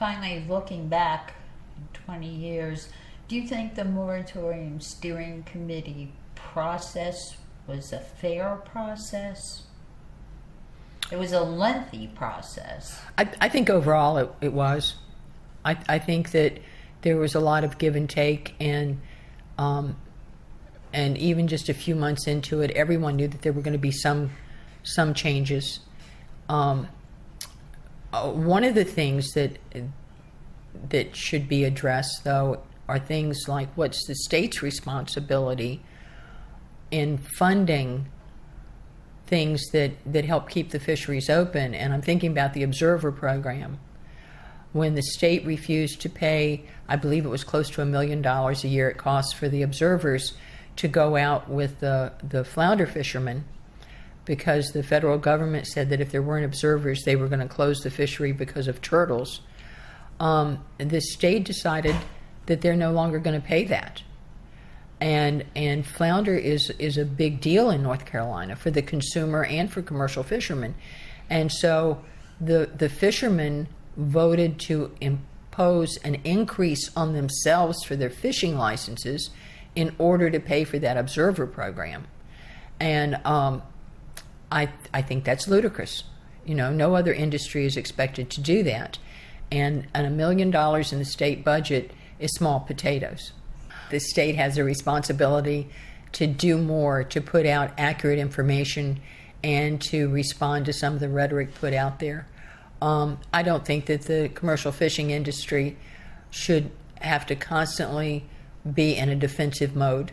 finally looking back 20 years, do you think the moratorium steering committee process was a fair process? It was a lengthy process. I think overall it was. I think that there was a lot of give and take, and even just a few months into it, everyone knew that there were going to be some changes. One of the things that should be addressed, though, are things like what's the state's responsibility in funding things that help keep the fisheries open. And I'm thinking about the observer program. When the state refused to pay, I believe it was close to $1 million a year it costs for the observers to go out with the flounder fishermen, because the federal government said that if there weren't observers, they were going to close the fishery because of turtles. The state decided that they're no longer going to pay that. And flounder is a big deal in North Carolina for the consumer and for commercial fishermen. And so the fishermen voted to impose an increase on themselves for their fishing licenses in order to pay for that observer program. And I think that's ludicrous. You know, no other industry is expected to do that. And $1 million in the state budget is small potatoes. The state has a responsibility to do more, to put out accurate information and to respond to some of the rhetoric put out there. I don't think that the commercial fishing industry should have to constantly be in a defensive mode.